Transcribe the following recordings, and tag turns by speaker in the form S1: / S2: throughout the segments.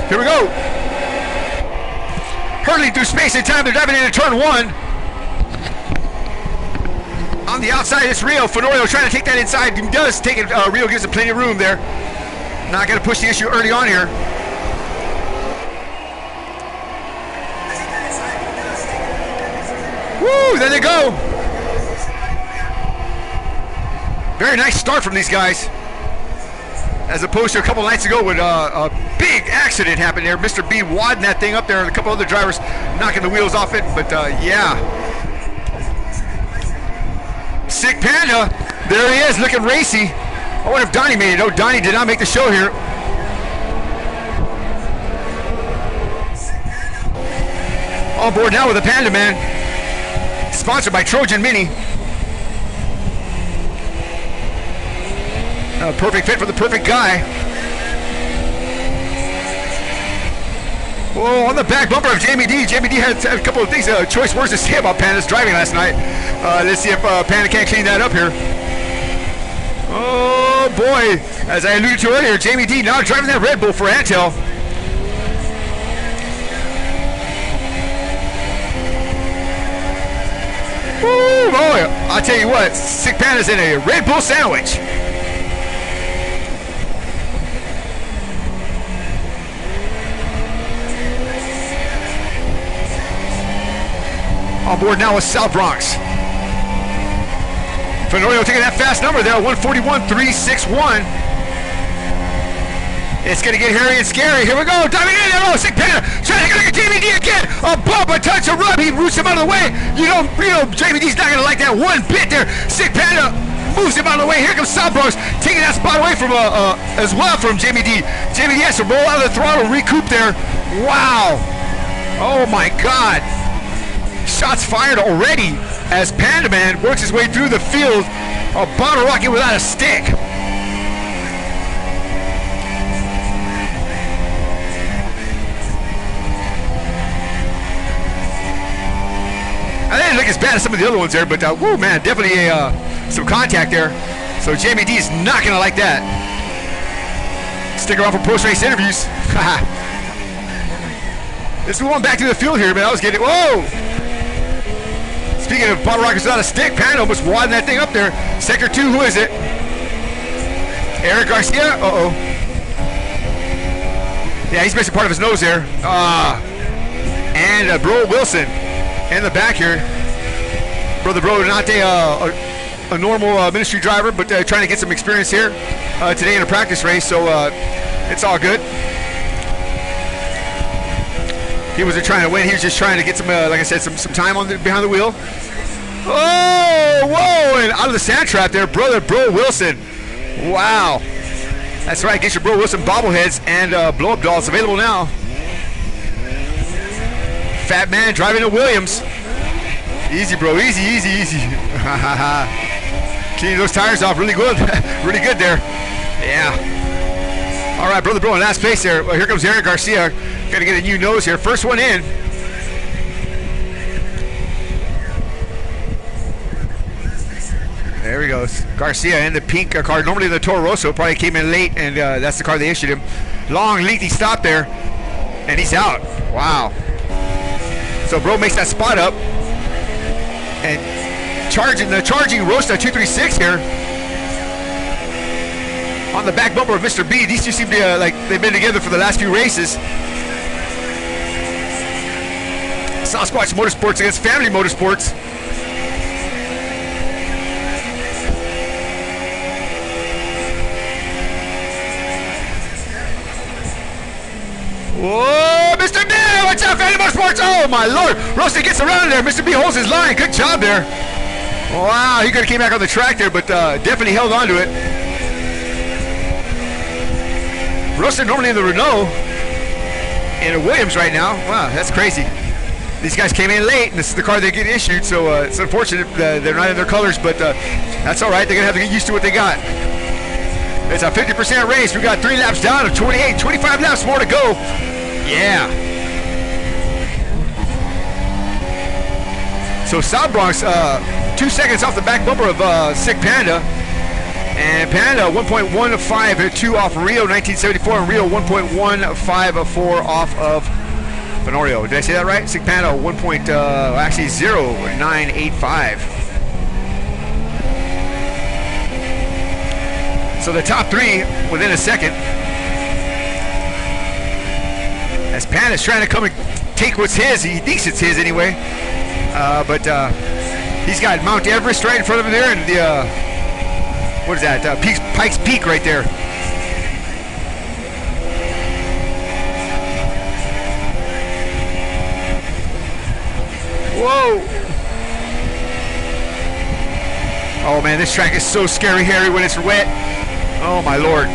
S1: Here we go. Hurtling through space and time. They're diving into turn one. On the outside, it's Rio. Fenorio trying to take that inside. He does take it. Rio gives him plenty of room there. Not going to push the issue early on here. Woo! There they go. Very nice start from these guys. As opposed to a couple nights ago when a big accident happened there. Mr. B wadding that thing up there and a couple other drivers knocking the wheels off it. But yeah. Sick Panda. There he is looking racy. I wonder if Donnie made it. Oh, Donnie did not make the show here. On board now with the Panda Man. Sponsored by Trojan Mini. A perfect fit for the perfect guy. Whoa, on the back bumper of Jamie D. Jamie D had a couple of things, choice words to say about Panda's driving last night. Let's see if Panda can't clean that up here. Oh boy, as I alluded to earlier, Jamie D now driving that Red Bull for Antel. Woo, boy, I'll tell you what, Sick Panda's in a Red Bull sandwich. On board now with South Bronx. Fenorio taking that fast number there, 141.361. It's going to get hairy and scary. Here we go, diving in there. Oh, Sick Panda trying to get Jamie D again. A bump, a touch, a rub. He roots him out of the way. You know Jamie D's not going to like that one bit there. Sick Panda moves him out of the way. Here comes South Bronx taking that spot away from as well from Jamie D. Jamie D has to roll out of the throttle, recoup there. Wow. Oh my God. Shots fired already as Panda Man works his way through the field. A bottle rocket without a stick. I didn't look as bad as some of the other ones there, but whoa, man, definitely some contact there. So Jamie D is not gonna like that. Stick around for post-race interviews. Let's move on back to the field here, man. I was getting, whoa! Speaking of bottle rockets without a stick, Panda almost wadding that thing up there. Sector 2, who is it? Eric Garcia? Uh-oh. Yeah, he's missing part of his nose there. And Bro Wilson in the back here. Brother Bro, not a normal ministry driver, but trying to get some experience here today in a practice race, so it's all good. He wasn't trying to win. He was just trying to get some, like I said, some time on behind the wheel. Oh, whoa! And out of the sand trap there, Brother Bro Wilson. Wow. That's right. Get your Bro Wilson bobbleheads and blow-up dolls available now. Fat Man driving a Williams. Easy, bro. Easy, easy, easy. Cleaning those tires off really good. Really good there. Yeah. All right, Brother Bro in last place there. Well, here comes Eric Garcia. Got to get a new nose here. First one in. There he goes. Garcia in the pink car. Normally the Toro Rosso probably came in late, and that's the car they issued him. Long, lengthy stop there, and he's out. Wow. So Bro makes that spot up, and charging Rosta 236 here on the back bumper of Mr. B. These two seem to be like they've been together for the last few races. Sasquatch Motorsports against Family Motorsports. Whoa, Mr. B! Watch out, Family Motorsports! Oh my Lord! Rosta gets around there. Mr. B holds his line. Good job there. Wow, he could have came back on the track there, but definitely held on to it. Rosta normally in the Renault, in a Williams right now. Wow, that's crazy. These guys came in late, and this is the car they get issued, so it's unfortunate they're not in their colors, but that's all right. They're going to have to get used to what they got. It's a 50% race. We got 3 laps down of 28, 25 laps more to go. Yeah. So South Bronx, 2 seconds off the back bumper of Sick Panda. And Panda 1.152 off Rio 1974, and Rio 1.154 off of Fenorio. Did I say that right? Sick Panda actually 0.985. So the top 3 within a second. As Panda's trying to come and take what's his. He thinks it's his anyway. But he's got Mount Everest right in front of him there, and the what is that? Pikes Peak right there. Whoa! Oh man, this track is so scary, Harry, when it's wet. Oh my Lord.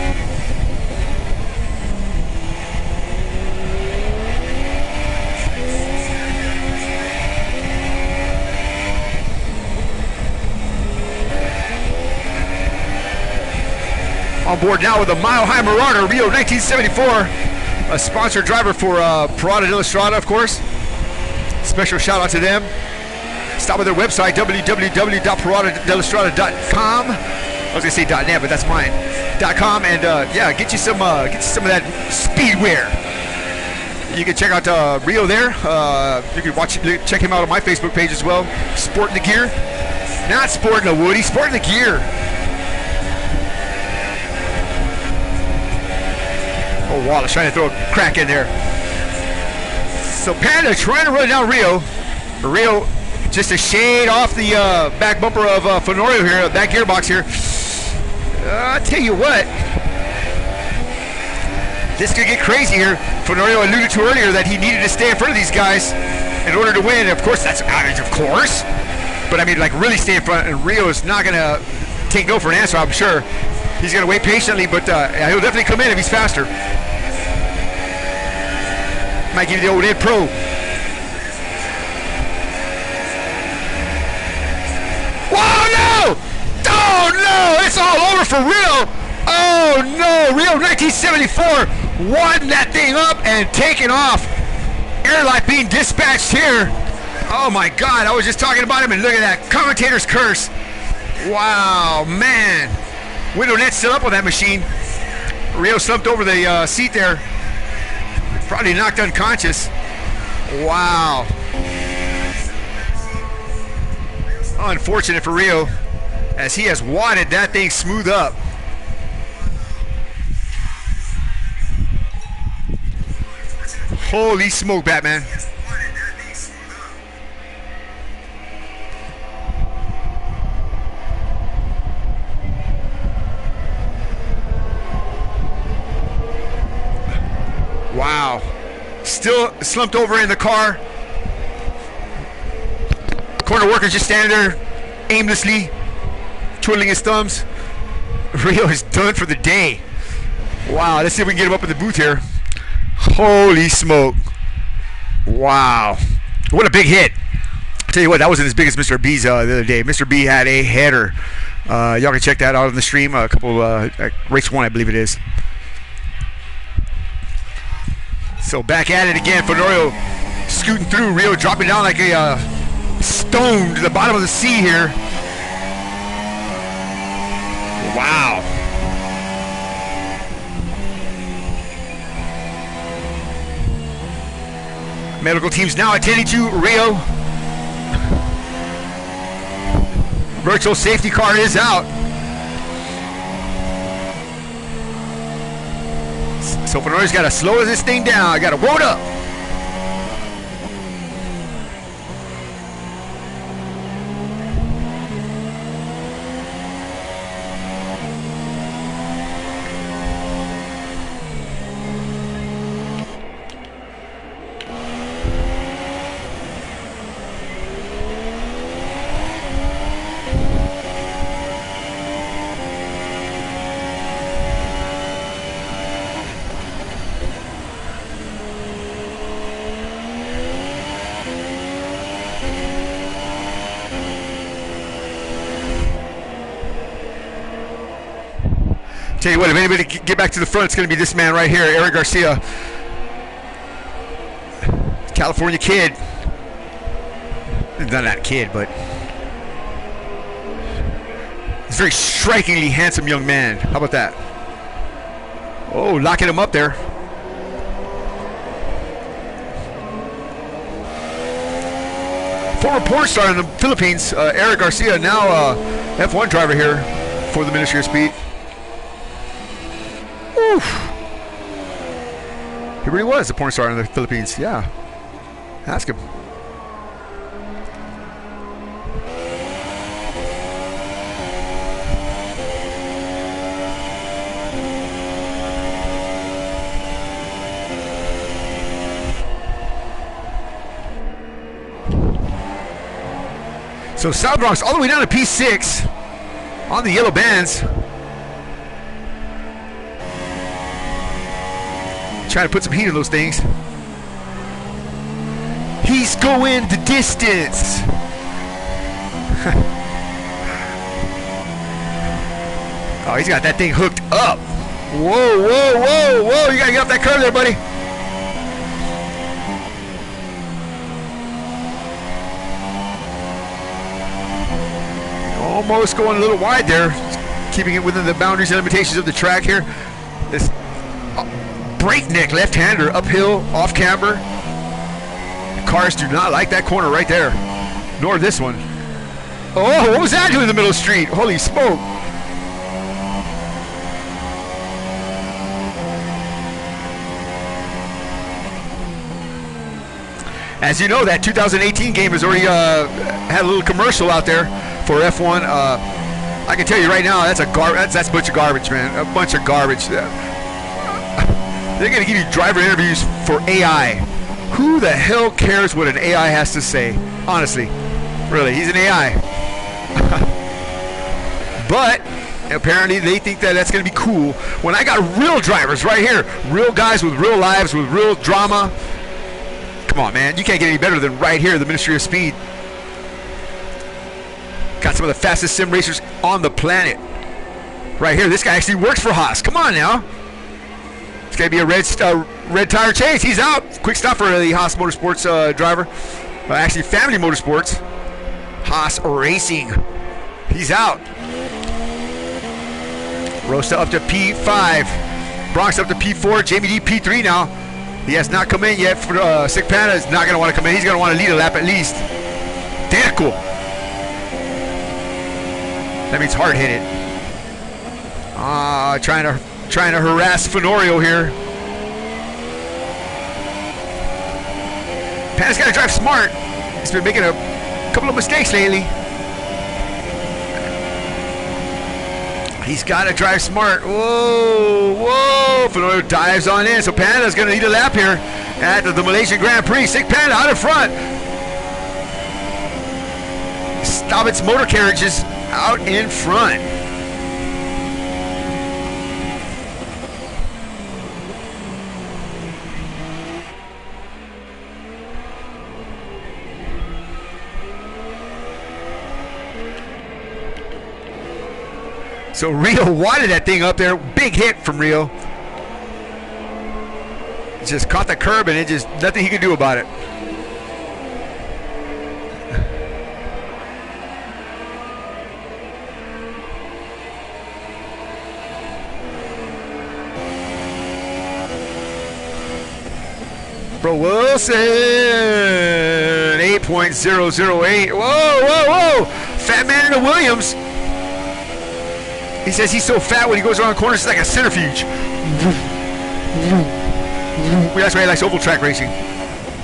S1: On board now with a Mile High Marauder, Rio 1974. A sponsored driver for Parada de la Estrada, of course. Special shout out to them. Stop at their website, www.paradadelastrada.com. I was gonna say .net, but that's mine. .com, and yeah, get you some of that speedwear. You can check out Rio there. You can check him out on my Facebook page as well. Sporting the gear, not sporting a Woody, sporting the gear. Oh, Wallace trying to throw a crack in there. So Panda trying to run down Rio. Rio just a shade off the back bumper of Fenorio here, that gearbox here. I tell you what, this could get crazy here. Fenorio alluded to earlier that he needed to stay in front of these guys in order to win. Of course, that's outage, of course. But I mean, like, really stay in front. And Rio is not going to take no for an answer, I'm sure. He's going to wait patiently, but he'll definitely come in if he's faster. Might give you the old Ed Pro. Whoa, no! Oh, no! It's all over for Rio! Oh, no! Rio 1974 wadding that thing up and taking off. Airlight being dispatched here. Oh, my God. I was just talking about him, and look at that. Commentator's curse. Wow, man. Window net still up on that machine. Rio slumped over the seat there. Probably knocked unconscious. Wow. Unfortunate for Rio, as he has wadded that thing smooth up. Holy smoke, Batman. Wow. Still slumped over in the car. Corner worker just standing there aimlessly twiddling his thumbs. Rio is done for the day. Wow, let's see if we can get him up in the booth here. Holy smoke. Wow. What a big hit. I'll tell you what, that wasn't as big as Mr. B's the other day. Mr. B had a header. Y'all can check that out on the stream. A couple, race 1, I believe it is. So back at it again. Fenorio scooting through. Rio dropping down like a stone to the bottom of the sea here. Wow. Medical teams now attending to Rio. Virtual safety car is out. So Fenorio's got to slow this thing down. I got to load up. Tell you what, if anybody can get back to the front, it's going to be this man right here, Eric Garcia. California kid. Not that kid, but he's a very strikingly handsome young man. How about that? Oh, locking him up there. Former porn star in the Philippines, Eric Garcia, now F1 driver here for the Ministry of Speed. Oof. He really was a porn star in the Philippines. Yeah. Ask him. So South Bronx all the way down to P6 on the yellow bands. Trying to put some heat in those things. He's going the distance. Oh, he's got that thing hooked up. Whoa, whoa, whoa, whoa. You got to get off that curve there, buddy. Almost going a little wide there. Keeping it within the boundaries and limitations of the track here. This breakneck left-hander uphill, off camber. Cars do not like that corner right there. Nor this one. Oh, what was that doing in the middle of the street? Holy smoke. As you know, that 2018 game has already had a little commercial out there for F1. I can tell you right now, that's a bunch of garbage, man. A bunch of garbage. They're going to give you driver interviews for AI. Who the hell cares what an AI has to say? Honestly, really, he's an AI. But apparently they think that that's going to be cool. When I got real drivers right here, real guys with real lives, with real drama. Come on, man. You can't get any better than right here, the Ministry of Speed. Got some of the fastest sim racers on the planet. Right here, this guy actually works for Haas. Come on now. It's going to be a red tire chase. He's out. Quick stop for the Haas Motorsports driver. Actually, Family Motorsports. Haas Racing. He's out. Rosta up to P5. Bronx up to P4. Jamie D P3 now. He has not come in yet. For Sick Panda is not going to want to come in. He's going to want to lead a lap at least. Damn cool. That means hard hit it. Trying to harass Fenorio here. Panda's got to drive smart. He's been making a couple of mistakes lately. He's got to drive smart. Whoa, whoa. Fenorio dives on in. So Panda's going to need a lap here at the Malaysian Grand Prix. Sick Panda out in front. Stobbit's motor carriages out in front. So Rio wadded that thing up there. Big hit from Rio. Just caught the curb and it just nothing he could do about it. Bro Wilson, 8.008. Whoa, whoa, whoa. Fat man in the Williams. He says he's so fat when he goes around corners, it's like a centrifuge. That's why he likes oval track racing.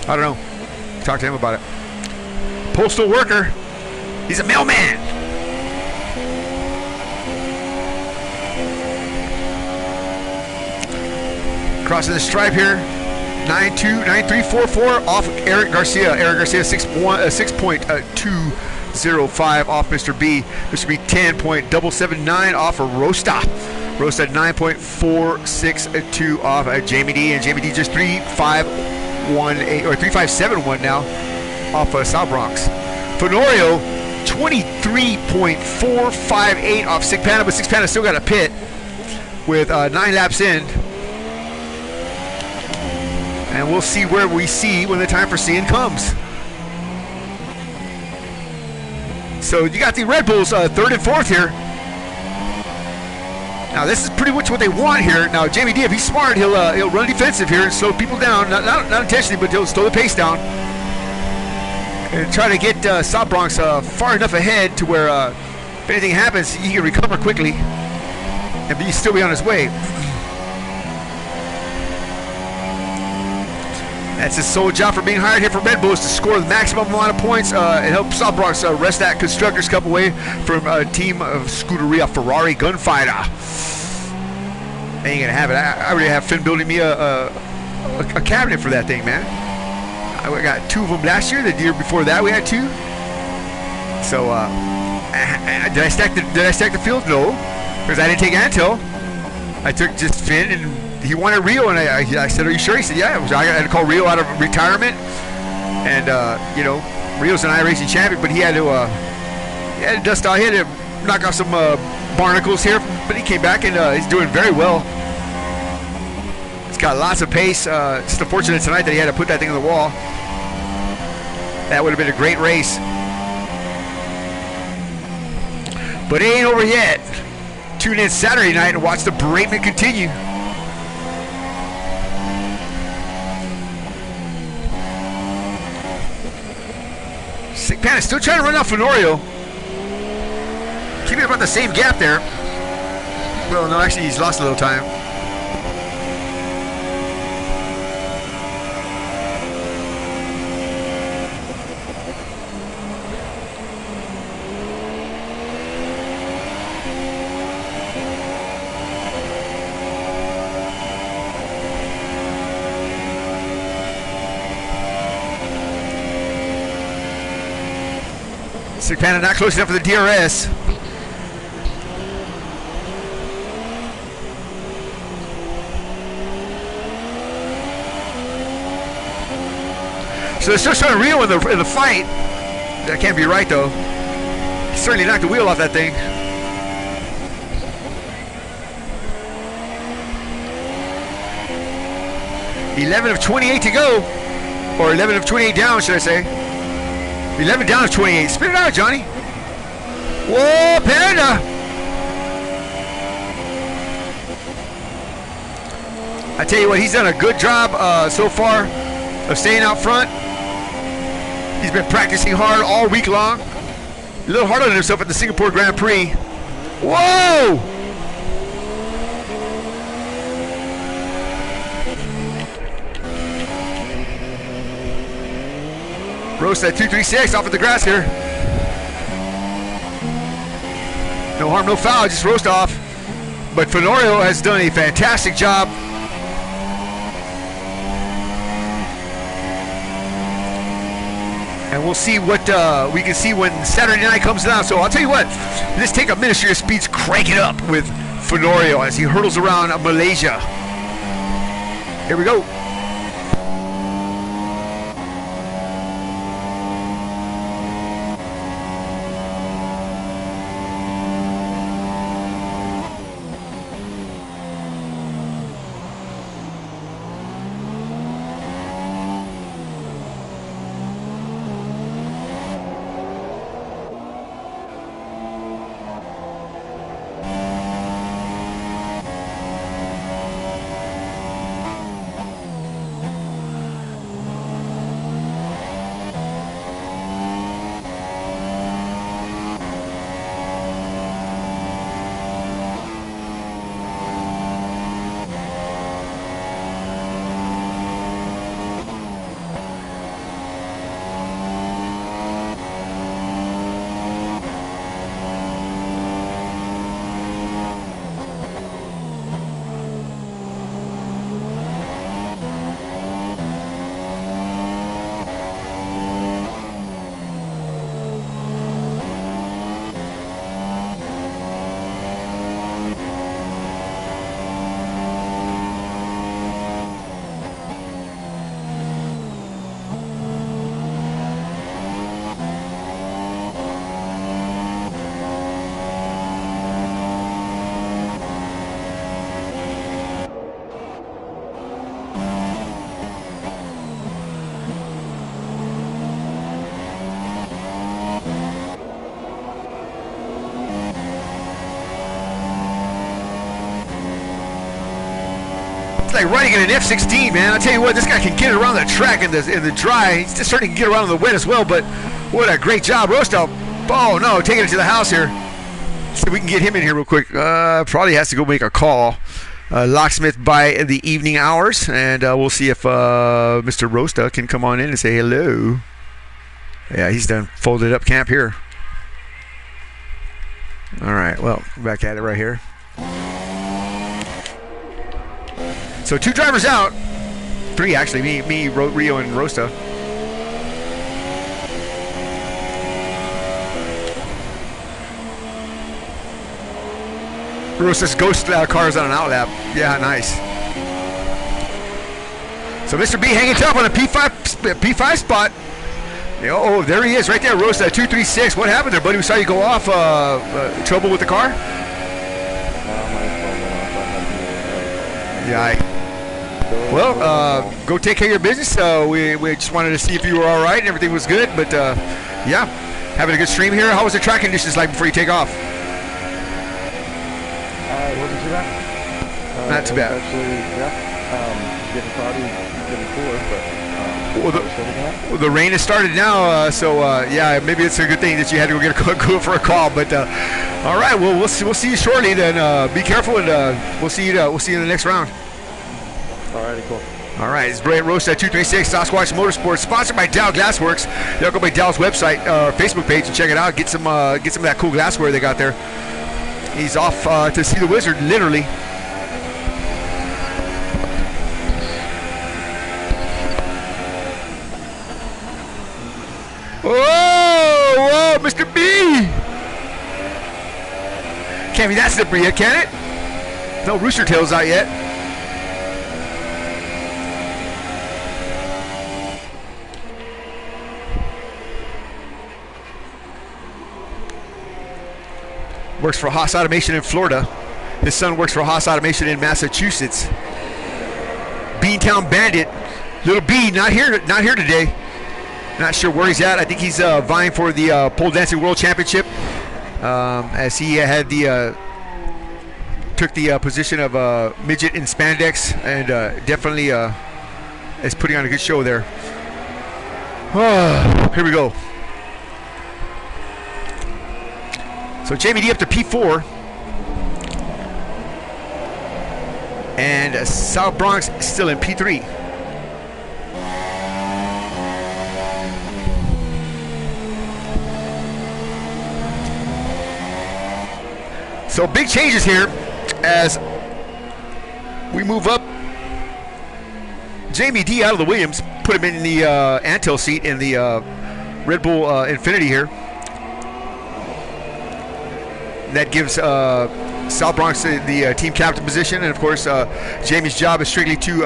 S1: I don't know. Talk to him about it. Postal worker. He's a mailman. Crossing the stripe here. 9.344 off Eric Garcia. Eric Garcia 6.205 off Mr. B. Mr. B 10.779 off of Rosta. Rosta 9.462 off Jamie D. And Jamie D just 3.518 or 3.571 now off South Bronx. Fenorio 23.458 off Sick Panda, but Sick Panda still got a pit with 9 laps in. And we'll see where we see when the time for seeing comes. So you got the Red Bulls third and fourth here. Now this is pretty much what they want here. Now Jamie D, if he's smart, he'll run defensive here and slow people down. Not intentionally, but he'll slow the pace down and try to get South Bronx far enough ahead to where if anything happens, he can recover quickly and still be on his way. That's his sole job for being hired here for Red Bulls, to score the maximum amount of points and help South Bronx wrest that Constructors' Cup away from a team of Scuderia Ferrari Gunfighter. Ain't gonna have it. I already have Finn building me a cabinet for that thing, man. I got 2 of them last year. The year before that, we had 2. So, did I stack the field? No, because I didn't take Antel. I took just Finn and. He wanted Rio, and I said, "Are you sure?" He said, "Yeah." I had to call Rio out of retirement, and you know, Rio's an iRacing champion, but he had to dust out. He had to knock off some barnacles here, but he came back and he's doing very well. He's got lots of pace. Just unfortunate tonight that he had to put that thing on the wall. That would have been a great race. But it ain't over yet. Tune in Saturday night and watch the beratement continue. Sick Panda still trying to run off Fenorio. Keeping about the same gap there. Well, no, actually he's lost a little time. Sick Panda not close enough for the DRS. So they're still showing Rio in the fight. That can't be right though. He certainly knocked the wheel off that thing. "11 of 28 to go," or 11 of 28 down, should I say? 11 down of 28. Spit it out, Johnny. Whoa, Panda! I tell you what, he's done a good job so far of staying out front. He's been practicing hard all week long. A little hard on himself at the Singapore Grand Prix. Whoa! Roast at 236 off at the grass here. No harm, no foul, just roast off. But Fenorio has done a fantastic job. And we'll see what we can see when Saturday night comes down. So I'll tell you what, let's take a Ministry of Speeds, crank it up with Fenorio as he hurdles around Malaysia. Here we go. Like running in an F-16, man. I'll tell you what, this guy can get it around the track in the dry. He's just starting to get around in the wet as well, but what a great job. Rostow, oh no, taking it to the house here. See if we can get him in here real quick. Probably has to go make a call. Locksmith by the evening hours, and we'll see if Mr. Rosta can come on in and say hello. Yeah, he's done folded up camp here. All right, well, back at it right here. So 2 drivers out. 3 actually, me, Rio, and Rosta. Rosta's ghost cars on an outlap. Yeah, nice. So Mr. B hanging tough on a P5 spot. Oh, there he is right there, Rosta, 236. What happened there, buddy? We saw you go off. Trouble with the car? Yeah. Well, go take care of your business. We just wanted to see if you were all right and everything was good. But yeah, having a good stream here. How was the track conditions like before you take off?
S2: It wasn't too bad.
S1: Not too bad.
S2: Actually, yeah. Getting cloudy, getting cooler, but
S1: well, the rain has started now, so yeah, maybe it's a good thing that you had to go get go for a call. But all right, well, we'll see you shortly. Then be careful, and we'll see you in the next round.
S2: Alrighty, cool.
S1: All right, it's Brilliant Roast at 236 Sasquatch Motorsports, sponsored by Dow Glassworks. Y'all go by Dow's website, Facebook page, and check it out. Get some of that cool glassware they got there. He's off to see the wizard, literally. Whoa, Mr. B! Can't be that slippery yet, can it? No rooster tails out yet. Works for Haas Automation in Florida. His son works for Haas Automation in Massachusetts. Beantown Bandit, little B, not here today. Not sure where he's at. I think he's vying for the pole dancing world championship, as he had took the position of midget in spandex, and definitely is putting on a good show there. Here we go. So Jamie D up to P4, and South Bronx still in P3. So big changes here as we move up. Jamie D out of the Williams, put him in the Antel seat in the Red Bull Infinity here. That gives South Bronx the team captain position, and of course Jamie's job is strictly to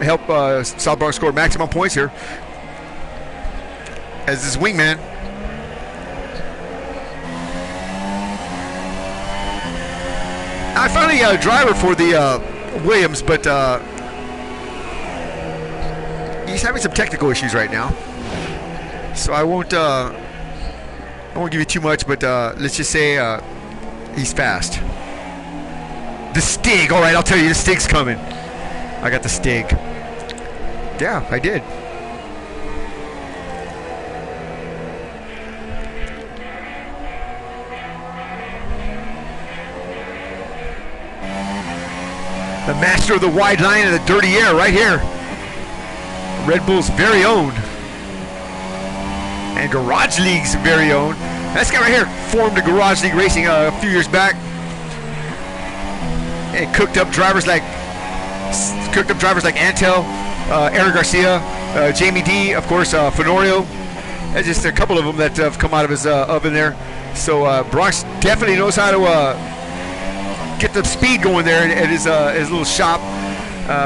S1: help South Bronx score maximum points here as his wingman. I finally got a driver for the Williams, but he's having some technical issues right now, so I won't give you too much, but let's just say he's fast. The Stig, all right, I'll tell you, the Stig's coming. I got the Stig. Yeah, I did. The master of the wide line and the dirty air right here. Red Bull's very own. And Garage League's very own. This guy right here formed the Garage League Racing a few years back. And cooked up drivers like Antel, Eric Garcia, Jamie D, of course, Fenorio. There's just a couple of them that have come out of his oven there. So Bronx definitely knows how to get the speed going there at his little shop,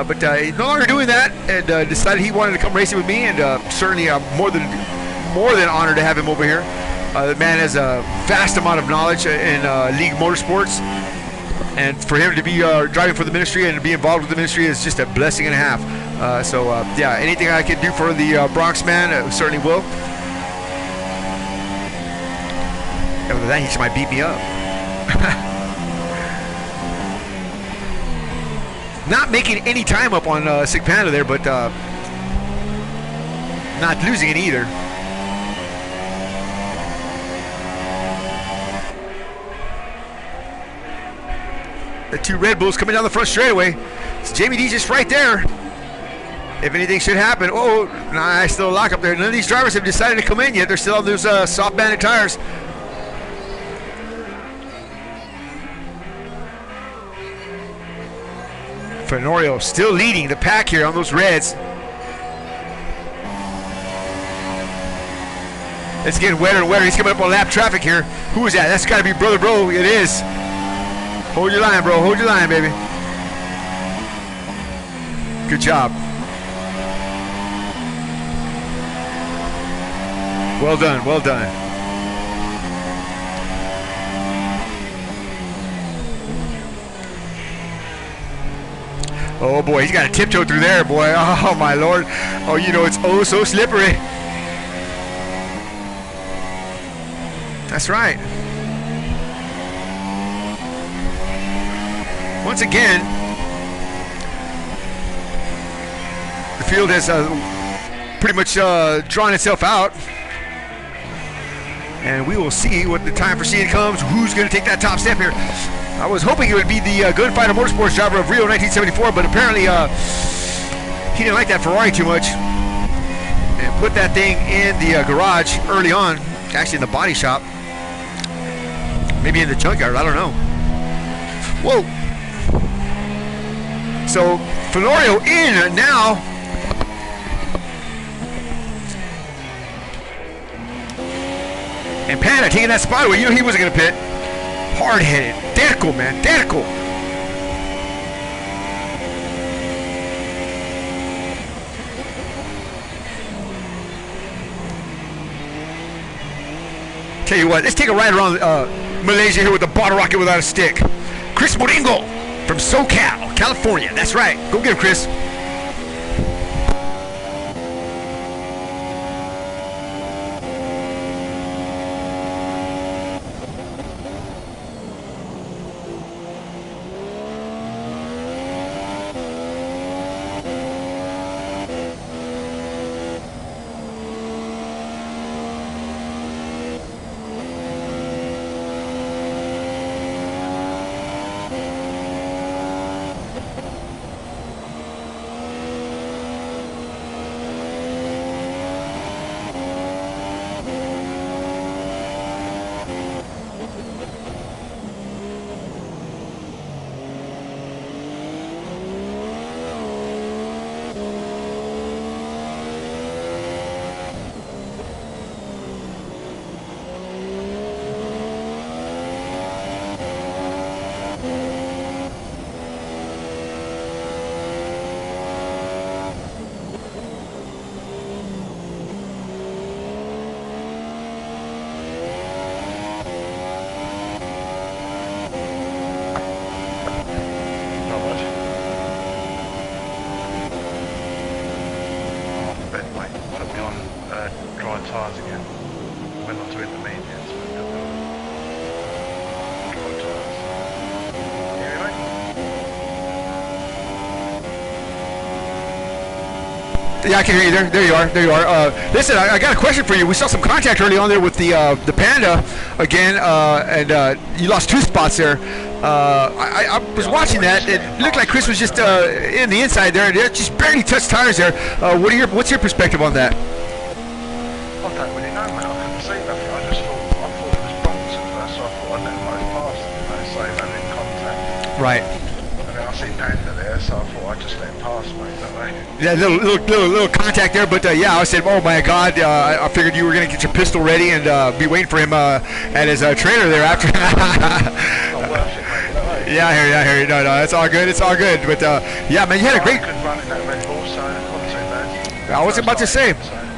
S1: but he's no longer doing that, and decided he wanted to come racing with me, and certainly I'm more than honored to have him over here. The man has a vast amount of knowledge in league motorsports, and for him to be driving for the ministry and to be involved with the ministry is just a blessing and a half. So yeah, anything I can do for the Bronx man, certainly will. Other than that, he just might beat me up. Not making any time up on Sig Panda there, but not losing it either. The two Red Bulls coming down the front straightaway. It's Jamie D just right there. If anything should happen, oh, nah, still a lock up there. None of these drivers have decided to come in yet. They're still on those soft banded tires. Fenorio still leading the pack here on those reds. It's getting wetter and wetter. He's coming up on lap traffic here. Who is that? That's got to be Brother Bro. It is. Hold your line, bro. Hold your line, baby. Good job. Well done. Well done. Oh boy, he's got to tiptoe through there, boy. Oh my lord. Oh, you know, it's oh so slippery. That's right. Once again, the field has pretty much drawn itself out. And we will see what the time for seeing comes. Who's going to take that top step here? I was hoping it would be the Gunfighter Motorsports driver of Rio 1974, but apparently he didn't like that Ferrari too much and put that thing in the garage early on, actually in the body shop, maybe in the junkyard, I don't know. Whoa. So Florio in now. And Panda taking that spot away. You know he wasn't going to pit. Hard-headed. Terco, man. Terco. Tell you what, let's take a ride around Malaysia here with the bottle rocket without a stick. Chris Moringo from SoCal, California. That's right. Go get him, Chris.
S2: Tyres again. Went on to intermediates.
S1: Yeah, I can hear you there. There you are. There you are. Listen, I got a question for you. We saw some contact early on there with the Panda again, and you lost 2 spots there. I was watching that. It looked like Chris was just in the inside there. It just barely touched tires there. What's your perspective on that?
S2: I don't really know, mate. I couldn't see nothing. I thought it was bumps at first, so I thought I'd let them both pass, so they were in contact.
S1: Right.
S2: And then I see Panda there, so I thought I'd just let him pass, mate, that way.
S1: Yeah, little contact there, but yeah, I said, oh my God, I figured you were gonna get your pistol ready and be waiting for him at his trailer there after.
S2: Not worth it, mate.
S1: Yeah, I hear you. No, it's all good. It's all good. But yeah, man, you had a great.
S2: I could run in that Red Bull, so it wasn't too bad.
S1: I was about to say.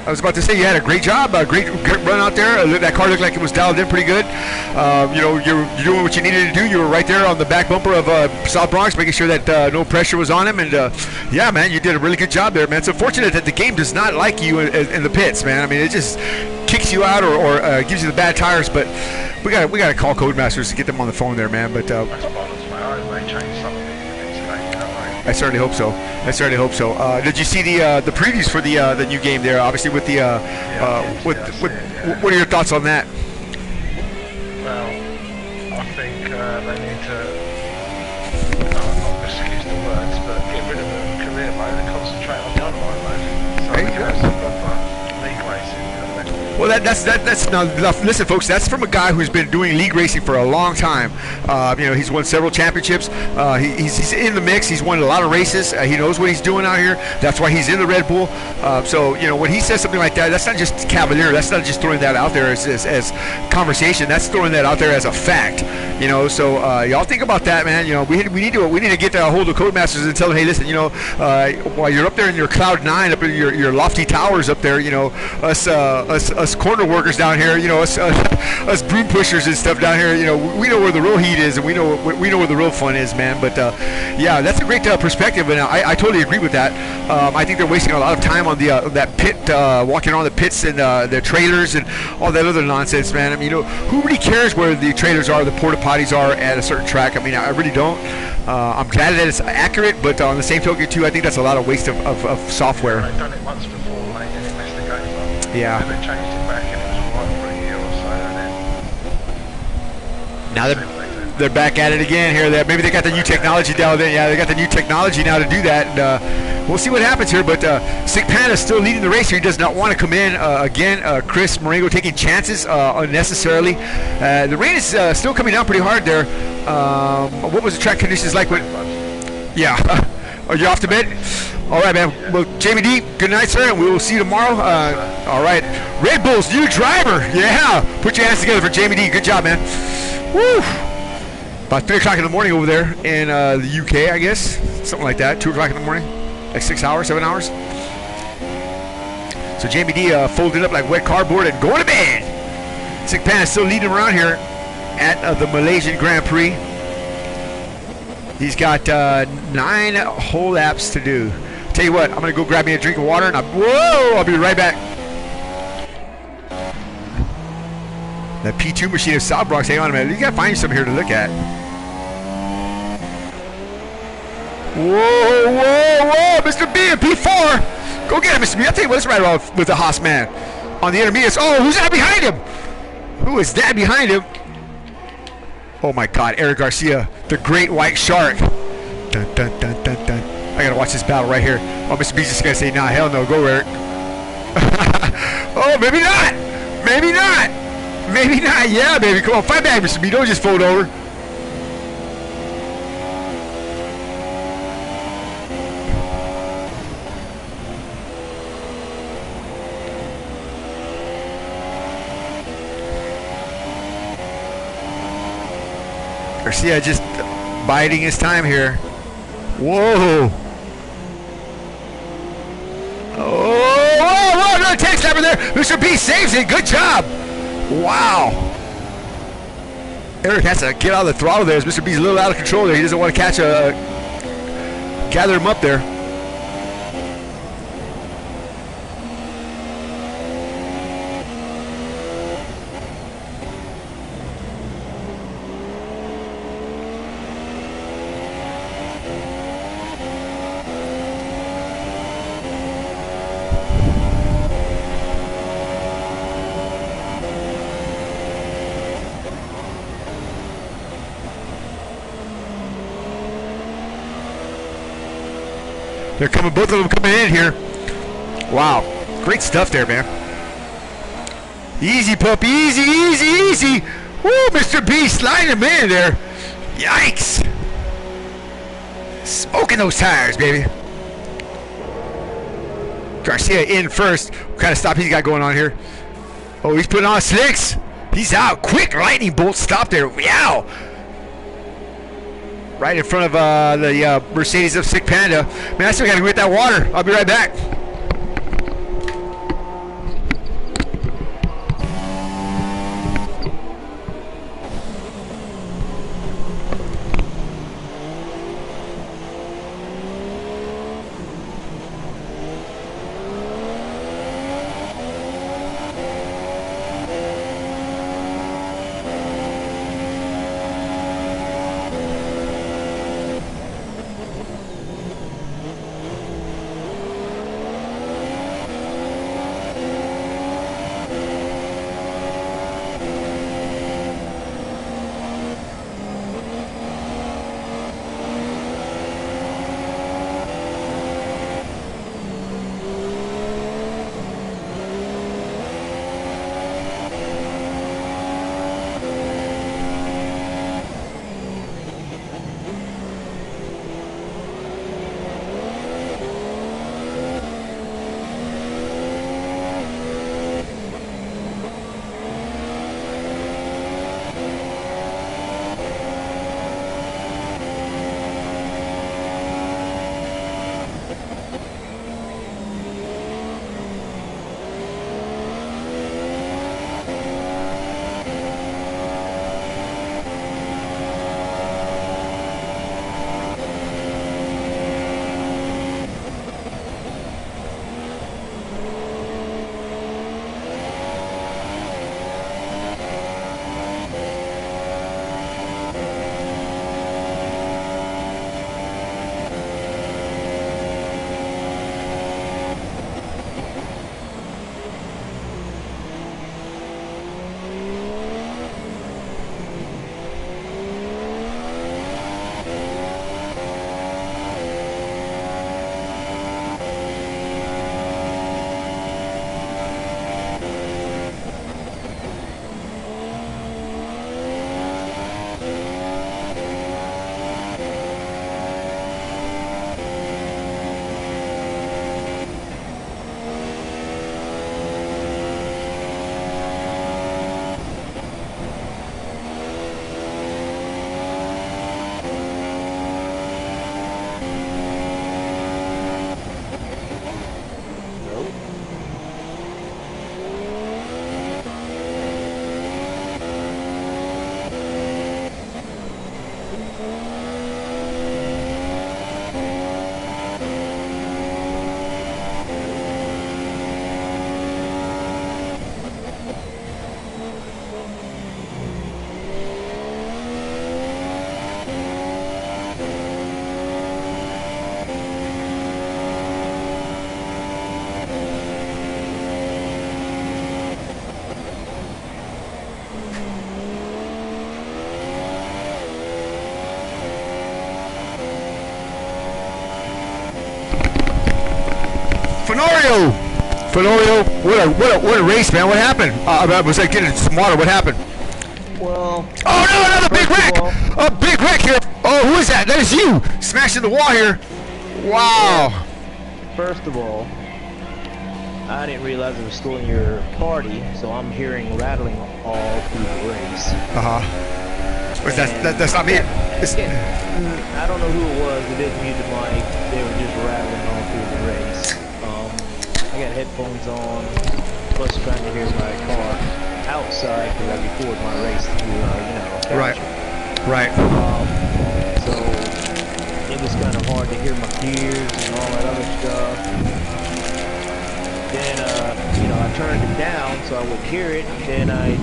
S1: You had a great job, a great run out there. That car looked like it was dialed in pretty good. You know, you're doing what you needed to do. You were right there on the back bumper of South Bronx, making sure that no pressure was on him. And yeah, man, you did a really good job there, man. It's unfortunate that the game does not like you in the pits, man. I mean, it just kicks you out or gives you the bad tires. But we got to call Codemasters to get them on the phone there, man. But I certainly hope so. Did you see the previews for the new game there? Obviously, with the what are your thoughts on that?
S2: Well, I think they need to, not excuse the words, but get rid of the career mode and concentrate on the online mode. So
S1: There you go.
S2: there's some proper league racing. You know what I mean?
S1: Well, that's now. Listen, folks, that's from a guy who's been doing league racing for a long time. You know, he's won several championships. He's in the mix. He's won a lot of races. He knows what he's doing out here. That's why he's in the Red Bull. So you know, when he says something like that, that's not just cavalier. That's not just throwing that out there as conversation. That's throwing that out there as a fact. You know, so y'all think about that, man. You know, we need to get a hold of Codemasters and tell them, hey, listen, you know, while you're up there in your cloud 9, up in your lofty towers up there, you know, us corner workers down here, you know, us broom pushers and stuff down here, you know, we know where the real heat is, and we know where the real fun is, man. But yeah, that's a great perspective, and I totally agree with that. I think they're wasting a lot of time on the that pit, walking around the pits and the trailers and all that other nonsense, man. I mean, you know, who really cares where the trailers are, the porta potties are at a certain track? I mean, I really don't. I'm glad that it's accurate, but on the same token too, I think that's a lot of waste of software.
S2: I've done it once before, mate, and it messed the game up.
S1: Yeah.
S2: And they changed it back, and it was alright for a year or so, and then
S1: Now they're back at it again here. Maybe they got the new technology down there. Yeah, they got the new technology now to do that. And, we'll see what happens here. But Sick Panda is still leading the race here. He does not want to come in again. Chris Marengo taking chances unnecessarily. The rain is still coming down pretty hard there. What was the track conditions like? Yeah. Are you off to bed? All right, man. Well, Jamie D, good night, sir, and we will see you tomorrow. All right. Red Bull's new driver. Yeah. Put your hands together for Jamie D. Good job, man. Woo. About 3 o'clock in the morning over there in the UK, I guess. Something like that. 2 o'clock in the morning. Like 6 hours, 7 hours. So Jamie D folded up like wet cardboard and going to bed. Sick Panda still leading around here at the Malaysian Grand Prix. He's got 9 whole laps to do. Tell you what, I'm going to go grab me a drink of water, and I'll be right back. The P2 machine of South Bronx. Hang on a minute. You got to find you something here to look at. Whoa, Mr. B and P4. Go get him, Mr. B. I'll tell you what, let's ride off with the Haas man on the intermediates. Oh, who's that behind him? Who is that behind him? Oh my God, Eric Garcia, the great white shark. Dun, dun, dun, dun, dun. I gotta watch this battle right here. Oh, Mr. B's just gonna say, nah, hell no, go Eric. Oh, maybe not. Maybe not. Maybe not. Yeah, baby, come on, fight back, Mr. B. Don't just fold over. Garcia just biding his time here. Whoa. Oh, another tank slapper there. Mr. B saves it. Good job. Wow. Eric has to get out of the throttle there as Mr. B's a little out of control there. He doesn't want to gather him up there. They're coming, both of them coming in here. Wow, great stuff there, man. Easy, pup, easy, easy, easy. Woo, Mr. B sliding him in there. Yikes. Smoking those tires, baby. Garcia in first. What kind of stop he's got going on here? Oh, he's putting on slicks. He's out. Quick lightning bolt stop there. Yow. Right in front of the Mercedes of Sick Panda. Man, I still got to get that water. I'll be right back. Fenorio, what a race, man! What happened? I was like getting some water. What happened?
S3: Well.
S1: Oh no! Another big wreck! A big wreck here! Oh, who is that? That is you! Smashing the wall here. Wow.
S3: First of all, I didn't realize it was still in your party, so I'm hearing rattling all through the race.
S1: That's not me.
S3: I don't know who it was that didn't mute the mic. They were just rattling all through the race. I got headphones on, plus trying to hear my car outside because I record my race through,
S1: Right.
S3: So it was kind of hard to hear my gears and all that other stuff. Then, I turned it down so I would hear it, and then I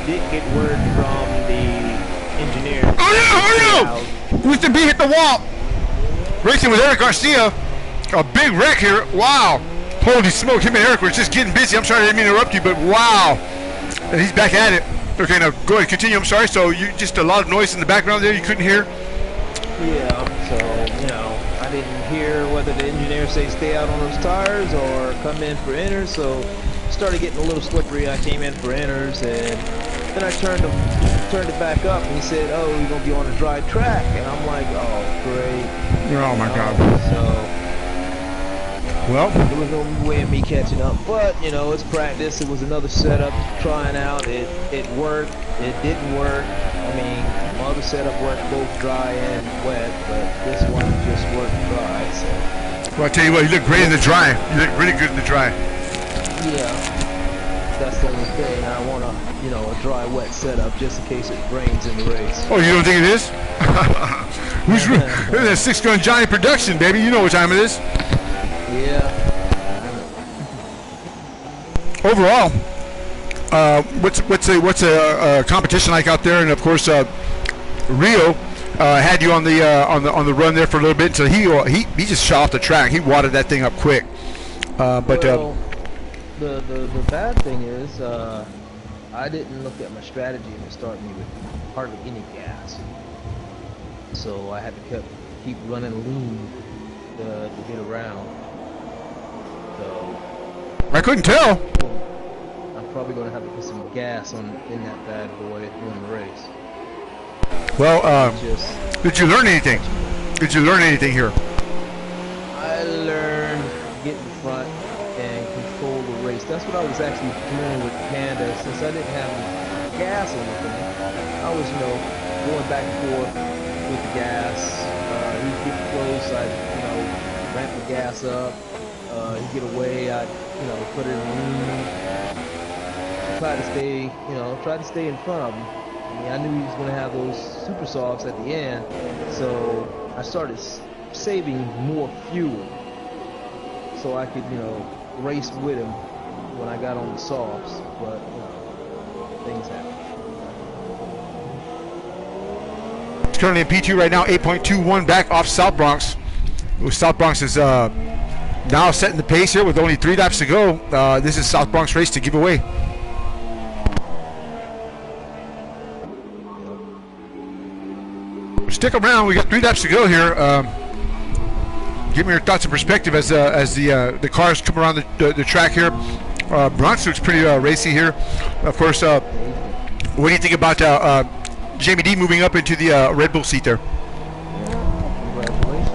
S3: did get word from the engineer.
S1: Oh no! Mr. B hit the wall. Racing with Eric Garcia. A big wreck here. Wow. Holy smoke, him and Eric were just getting busy. I'm sorry I didn't mean to interrupt you, but wow. And he's back at it. Okay, now go ahead, continue. I'm sorry. So you just a lot of noise in the background there you couldn't hear?
S3: Yeah, so, I didn't hear whether the engineer say stay out on those tires or come in for inners, so started getting a little slippery. I came in for inners, and then I turned it back up, and he said, oh, you're going to be on a dry track, and I'm like, oh, great.
S1: Oh my God.
S3: So,
S1: well,
S3: there was no way of me catching up, but, it's practice. It was another setup, trying out. It worked. It didn't work. I mean, my other setup worked both dry and wet, but this one just worked dry, so.
S1: Well, I tell you what, you look great in the dry. You look really good in the dry.
S3: Yeah, that's the only thing. I want a dry, wet setup just in case it rains in the race.
S1: Oh, you don't think it is? Who's that 6-gun Johnny production, baby? You know what time it is.
S3: Yeah.
S1: Overall, what's a competition like out there? And of course, Rio had you on the run there for a little bit until he just shot off the track. He wadded that thing up quick.
S3: Well, the bad thing is I didn't look at my strategy and it started me with hardly any gas. So I had to keep running lean to get around. So
S1: I couldn't tell.
S3: I'm probably going to have to put some gas in that bad boy during the race.
S1: Well, did you learn anything? Did you learn anything here?
S3: I learned to get in front and control the race. That's what I was actually doing with Panda. Since I didn't have gas or anything, I was, going back and forth with the gas. He'd get close, I'd, ramp the gas up. He'd get away, I'd, put it in lean. Try to stay in front of him. I mean, I knew he was going to have those super softs at the end, so I started saving more fuel so I could, race with him when I got on the softs, but, things happen.
S1: It's currently in P2 right now, 8.21 back off South Bronx. South Bronx is now setting the pace here with only 3 laps to go. This is South Bronx race to give away. Stick around. We got 3 laps to go here. Give me your thoughts and perspective as the cars come around the track here. Bronx looks pretty racy here. Of course, what do you think about Jamie D moving up into the Red Bull seat there?
S3: Congratulations.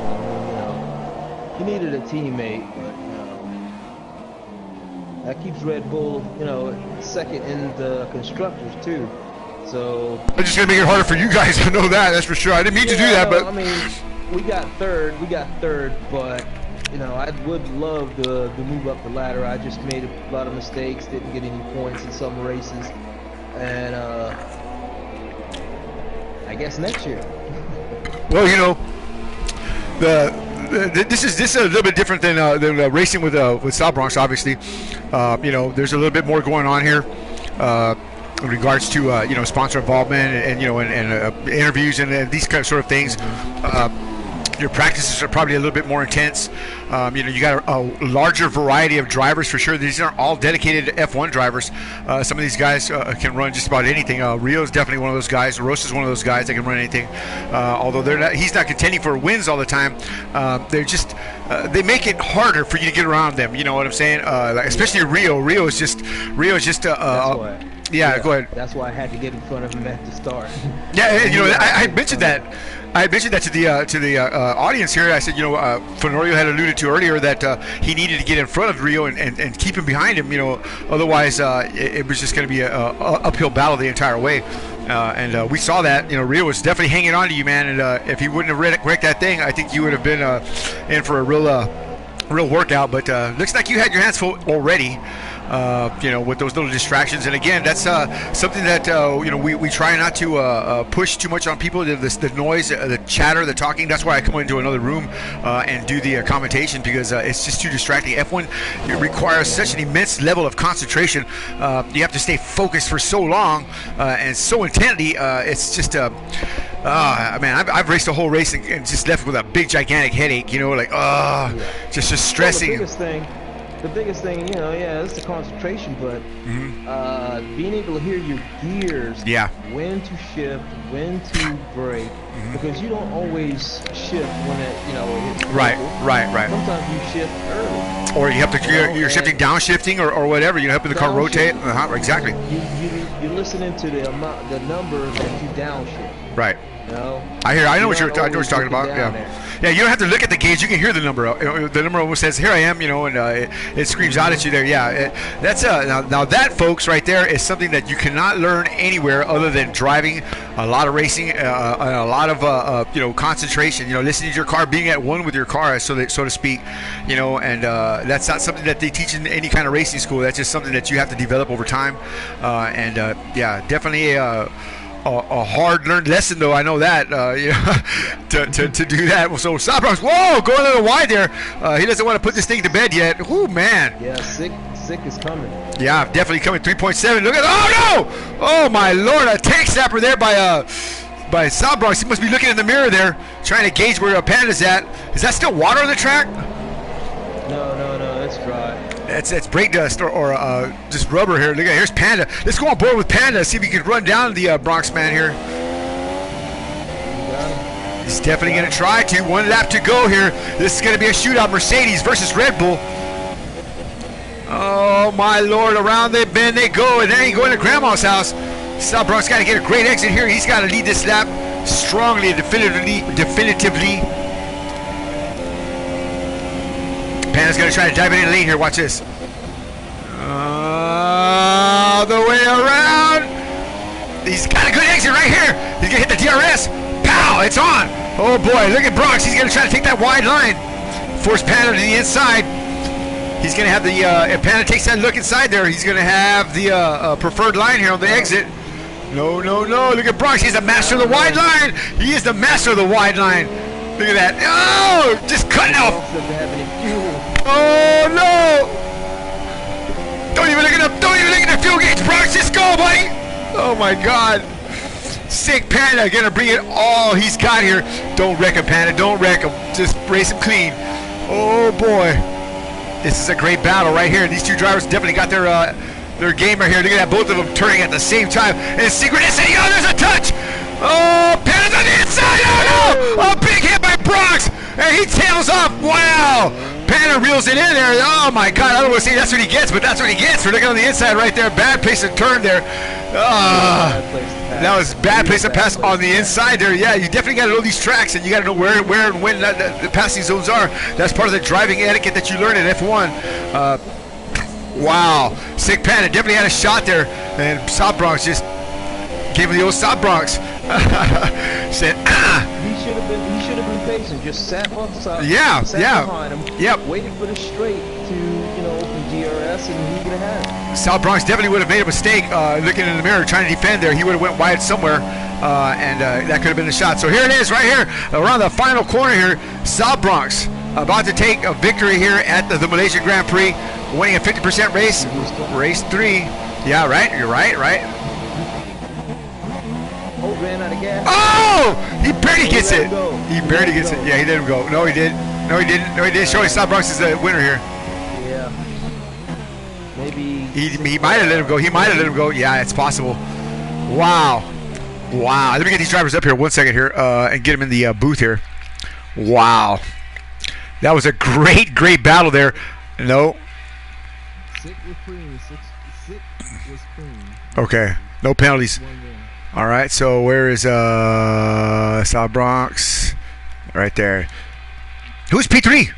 S3: I mean, he needed a teammate, but that keeps Red Bull, second in the constructors too. So
S1: I'm just gonna make it harder for you guys to know that. That's for sure. I didn't mean to do that, but
S3: I mean, we got third, but I would love to move up the ladder. I just made a lot of mistakes, didn't get any points in some races, and I guess next year.
S1: Well, this is a little bit different than racing with South Bronx. Obviously, there's a little bit more going on here in regards to sponsor involvement and interviews and these kind of sort of things. Your practices are probably a little bit more intense. You got a larger variety of drivers for sure. These aren't all dedicated F1 drivers. Some of these guys can run just about anything. Rio is definitely one of those guys. Ross is one of those guys that can run anything. Although he's not contending for wins all the time. They're just they make it harder for you to get around them. You know what I'm saying? Especially Rio. Rio is just. Yeah, go ahead.
S3: That's why I had to get in front of him at the start.
S1: Yeah, I mentioned that. I mentioned that to the audience here. I said, Fenorio had alluded to earlier that he needed to get in front of Rio and keep him behind him. Otherwise it was just going to be a uphill battle the entire way. And we saw that. Rio was definitely hanging on to you, man. And if he wouldn't have wrecked that thing, I think you would have been in for a real workout. But looks like you had your hands full already. With those little distractions, and again, that's something that we try not to push too much on people. The noise, the chatter, the talking. That's why I come into another room and do the commentation, because it's just too distracting. F1 requires such an immense level of concentration. You have to stay focused for so long and so intently. It's just man, I've raced a whole race and just left with a big gigantic headache. Just stressing.
S3: Well, the biggest thing, it's the concentration, but being able to hear your gears, when to shift, when to brake, because you don't always shift when it hits
S1: right.
S3: Sometimes you shift early,
S1: or you have to you're shifting, downshifting, or whatever. Helping the car rotate. Exactly.
S3: You're listening to the number that you downshift.
S1: Right. I know what you're talking about. Yeah, you don't have to look at the gauge. You can hear the number. The number almost says, "Here I am," and it screams out at you there. Yeah, that's now that, folks, right there is something that you cannot learn anywhere other than driving, a lot of racing, and a lot of concentration. Listening to your car, being at one with your car, so to speak. And that's not something that they teach in any kind of racing school. That's just something that you have to develop over time. Definitely a hard-learned lesson, though. I know that to do that. So Sabros, whoa, going a little wide there. He doesn't want to put this thing to bed yet. Ooh, man.
S3: Yeah, sick is coming.
S1: Yeah, definitely coming. 3.7. Look at, oh no! Oh my Lord, a tank snapper there by Sabros. He must be looking in the mirror there, trying to gauge where Panda's at. Is that still water on the track?
S3: No, it's dry.
S1: It's brake dust or just rubber here. Look at, here's Panda. Let's go on board with Panda. See if he can run down the Bronx man here. He's definitely going to try to. 1 lap to go here. This is going to be a shootout. Mercedes versus Red Bull. Oh my Lord! Around they bend, they go, and then he going to Grandma's house. South Bronx got to get a great exit here. He's got to lead this lap strongly, definitively. Panda's going to try to dive it in late here. Watch this. All the way around. He's got a good exit right here. He's going to hit the DRS. Pow! It's on. Oh boy, look at Bronx. He's going to try to take that wide line. Force Panda to the inside. He's going to have the, if Panda takes that look inside there, he's going to have the preferred line here on the exit. No. Look at Bronx. He's the master of the wide line. He is the master of the wide line. Look at that. Oh, just cutting off. Oh, no. Don't even look at the fuel gauge, Bronx. Just go, buddy. Oh, my God. Sick Panda. Going to bring it all he's got here. Don't wreck him, Panda. Don't wreck him. Just race him clean. Oh, boy. This is a great battle right here. These two drivers definitely got their game right here. Look at that, both of them turning at the same time. And synchronicity. Oh, there's a touch. Oh, Panda's on the inside. Oh, no. A big hit by Bronx. And he tails off. Wow. Panda reels it in there. Oh, my God. I don't want to say that's what he gets, but that's what he gets for looking on the inside right there. Bad place to turn there. That was bad place to pass on the inside there. Yeah, you definitely got to know these tracks, and you got to know where and when the passing zones are. That's part of the driving etiquette that you learn at F1. Wow. Sick Panda definitely had a shot there, and South Bronx just gave him the old South Bronx. Said,
S3: He should have been patient. Just sat on the side. Sat behind him.
S1: Yep.
S3: Waited for the straight to open DRS, and he could have had it.
S1: South Bronx definitely would have made a mistake looking in the mirror trying to defend there. He would have went wide somewhere, and that could have been the shot. So here it is right here around the final corner here. South Bronx about to take a victory here at the Malaysia Grand Prix, winning a 50% race. Race 3. Yeah, right. You're right.
S3: Oh, ran out of gas.
S1: Oh! He barely barely gets
S3: let
S1: it.
S3: him go.
S1: He barely gets it. Yeah, he let him go. No, he didn't. No, he didn't. No, he didn't. Showing South Bronx is the winner here.
S3: Yeah. Maybe.
S1: He might have let him go. He might have let him go. Yeah, it's possible. Wow. Wow. Let me get these drivers up here 1 second here and get them in the booth here. Wow. That was a great, great battle there. No.
S3: Sick with cream. Sick was cream.
S1: Okay. No penalties. All right. So where is South Bronx? Right there. Who's P3?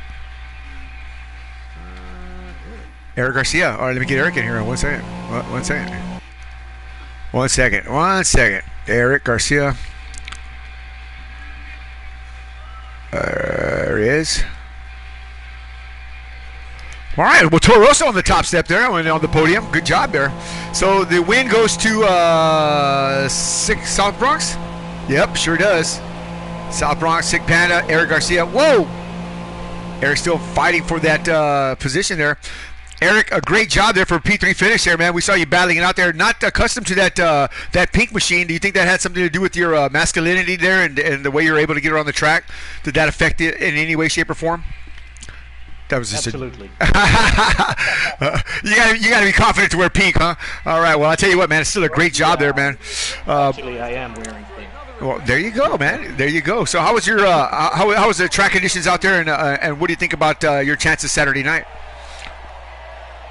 S1: Eric Garcia. All right. Let me get Eric in here. 1 second. 1 second. 1 second. 1 second. Eric Garcia. There he is. All right, well, Toro Rosso on the top step there, on the podium. Good job there. So the win goes to South Bronx. Yep, sure does. South Bronx, Sick Panda, Eric Garcia. Whoa! Eric's still fighting for that position there. Eric, a great job there for a P3 finish there, man. We saw you battling it out there. Not accustomed to that pink machine. Do you think that had something to do with your masculinity there and the way you're able to get around the track? Did that affect it in any way, shape, or form? That was just
S4: absolutely.
S1: You got to be confident to wear pink, huh? All right. Well, I tell you what, man, it's still a great job there, man.
S4: Actually, I am wearing pink.
S1: Well, there you go, man. There you go. So, how was your how was the track conditions out there, and what do you think about your chances Saturday night?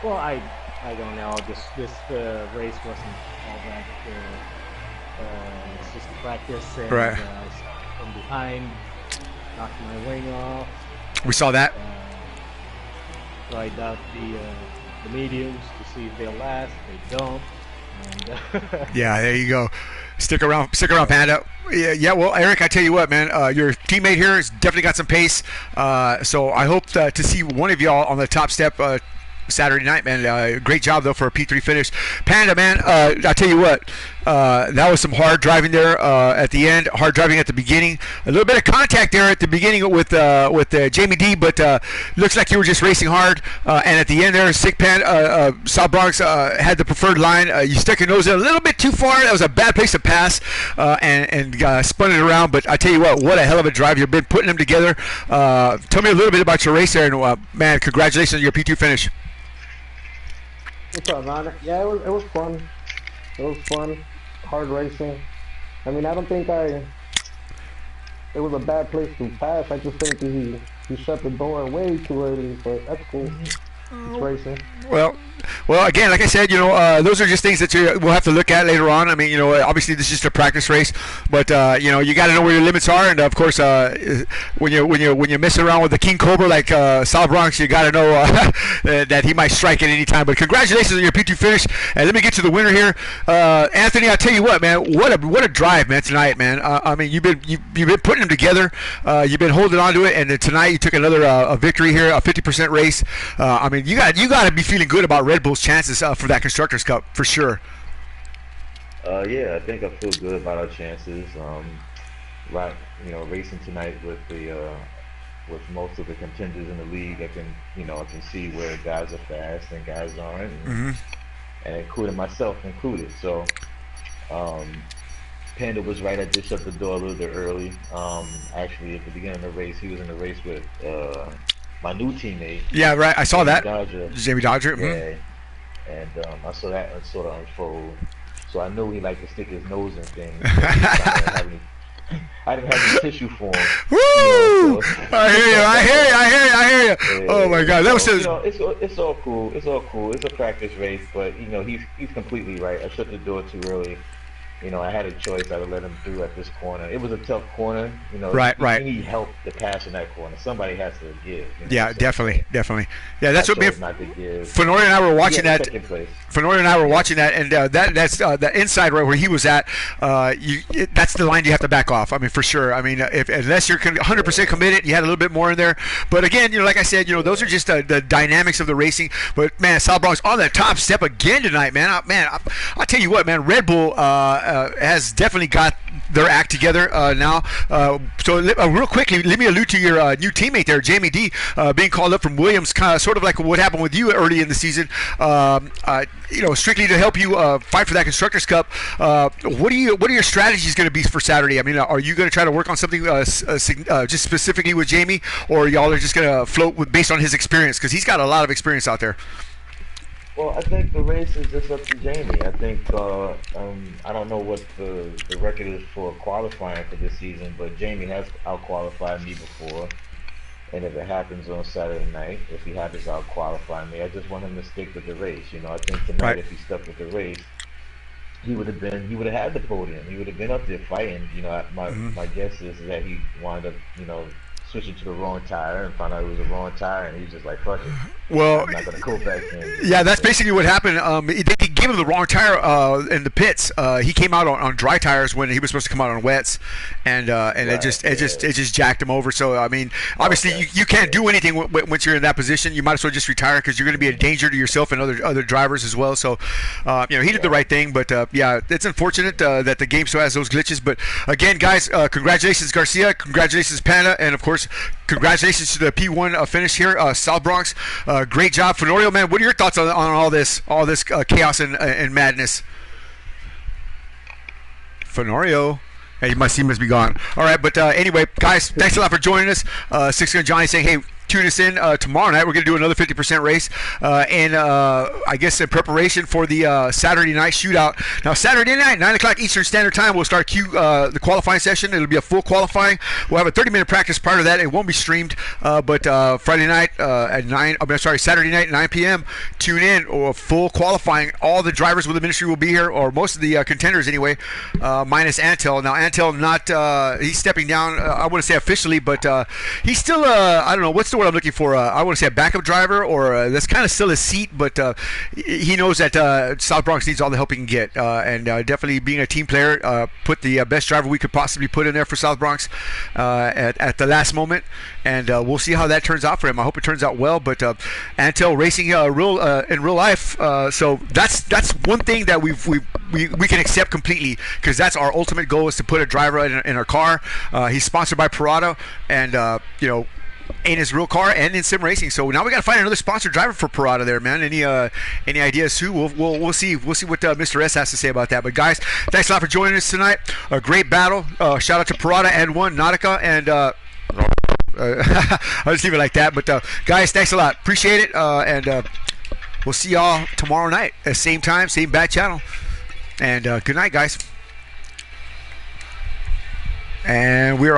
S4: Well, I don't know. This race wasn't all that. It's just a practice, and
S1: right.
S4: From behind, knocked my wing off.
S1: We saw that.
S4: Tried out the mediums to see if they'll last. They don't. And,
S1: yeah, there you go. Stick around, Panda. Yeah. Well, Eric, I tell you what, man, your teammate here has definitely got some pace. So I hope to see one of y'all on the top step Saturday night, man. Great job though for a P3 finish. Panda, man, I tell you what, that was some hard driving there at the end. Hard driving at the beginning. A little bit of contact there at the beginning with Jamie D, but looks like you were just racing hard. And at the end there, Sick Panda, South Bronx had the preferred line. You stuck your nose in a little bit too far. That was a bad place to pass, and spun it around. But I tell you what a hell of a drive. You've been putting them together. Tell me a little bit about your race there, and man, congratulations on your P2 finish.
S5: What's up, man? Yeah, it was fun. It was fun. Hard racing. I mean, I don't think it was a bad place to pass. I just think he shut the door way too early, but that's cool. It's racing.
S1: Well, again, like I said, those are just things that we'll have to look at later on. I mean, obviously this is just a practice race, but you got to know where your limits are, and of course, when you're messing around with the King Cobra like South Bronx, you got to know that he might strike at any time. But congratulations on your P2 finish, and let me get to the winner here, Anthony. I tell you what, man, what a drive, man, tonight, man. I mean, you've been putting them together, you've been holding on to it, and then tonight you took another a victory here, a 50% race. I mean, you got to be feeling good about Red Bull's chances for that Constructors' Cup for sure.
S6: Yeah, I think I feel good about our chances. Right, racing tonight with with most of the contenders in the league, I can see where guys are fast and guys aren't, and including myself included. So, Panda was right. I did shut the door a little bit early. Actually, at the beginning of the race, he was in the race with my new teammate.
S1: Yeah, right. I saw that.
S6: Jamie
S1: Dodger.
S6: Yeah. And I saw that sort of unfold. So I knew he liked to stick his nose in things. I didn't have any tissue for him.
S1: Woo! I hear you.
S6: Yeah,
S1: oh my God, that was just.
S6: It's all cool. It's all cool. It's a practice race, but he's completely right. I shut the door too early. I had a choice. I'd have let him through at this corner. It was a tough corner.
S1: Right.
S6: You need help to pass in that corner. Somebody has to give.
S1: Yeah, definitely. Yeah, that's what me. Fenori and I were watching that. Fenori and I were watching that, and that's the inside right where he was at. That's the line you have to back off. I mean, for sure. I mean, unless you're 100% committed, you had a little bit more in there. But again, like I said, those are just the dynamics of the racing. But man, South Bronx on the top step again tonight, man. I tell you what, man, Red Bull. has definitely got their act together now. So real quickly, let me allude to your new teammate there, Jamie D, being called up from Williams, kind of sort of like what happened with you early in the season. Strictly to help you fight for that Constructors Cup. What are your strategies going to be for Saturday? I mean, are you going to try to work on something just specifically with Jamie, or y'all are just going to float based on his experience, because he's got a lot of experience out there?
S6: Well, I think the race is just up to Jamie. I think I don't know what the record is for qualifying for this season, but Jamie has out-qualified me before. And if it happens on Saturday night, if he happens to out-qualify me, I just want him to stick with the race. I think tonight, if he stuck with the race, he would have had the podium. He would have been up there fighting. My guess is that he wound up, switching to the wrong tire and found out it was the wrong tire, and he was just like, fuck it.
S1: Well,
S6: I'm not going to go back in.
S1: Yeah, that's basically what happened. They gave him the wrong tire in the pits. He came out on dry tires when he was supposed to come out on wets, and right, it just jacked him over. So I mean, obviously you can't do anything once you're in that position. You might as well just retire, because you're going to be a danger to yourself and other drivers as well. So he did the right thing, but it's unfortunate that the game still has those glitches. But again, guys, congratulations Garcia, congratulations Panda, and of course congratulations to the P1 finish here, South Bronx. Great job, Fenorio, man. What are your thoughts on all this chaos and madness? Fenorio. Hey, he must be gone. All right, but anyway, guys, thanks a lot for joining us. Six Gun Johnny saying, hey, tune us in tomorrow night. We're going to do another 50% race, and I guess in preparation for the Saturday night shootout. Now, Saturday night, 9 o'clock Eastern Standard Time, we'll start the qualifying session. It'll be a full qualifying. We'll have a 30-minute practice prior to that. It won't be streamed, but Saturday night at 9 p.m., tune in, or full qualifying. All the drivers with the ministry will be here, or most of the contenders anyway, minus Antel. Now, Antel he's stepping down, I wouldn't say officially, but he's still, I don't know, what's the word I'm looking for? I want to say a backup driver, or that's kind of still his seat, but he knows that South Bronx needs all the help he can get, and definitely being a team player, put the best driver we could possibly put in there for South Bronx at the last moment, and we'll see how that turns out for him. I hope it turns out well, but Antel racing in real life, so that's one thing that we can accept completely, because that's our ultimate goal, is to put a driver in our car. He's sponsored by Parada, and in his real car and in sim racing. So now we got to find another sponsored driver for Parada there, man. Any ideas who? We'll see what Mr. S has to say about that. But guys, thanks a lot for joining us tonight. A great battle. Shout out to Parada and Nautica, and I'll just leave it like that. But guys, thanks a lot. Appreciate it. And we'll see y'all tomorrow night at same time, same bad channel. And good night, guys. And we're off.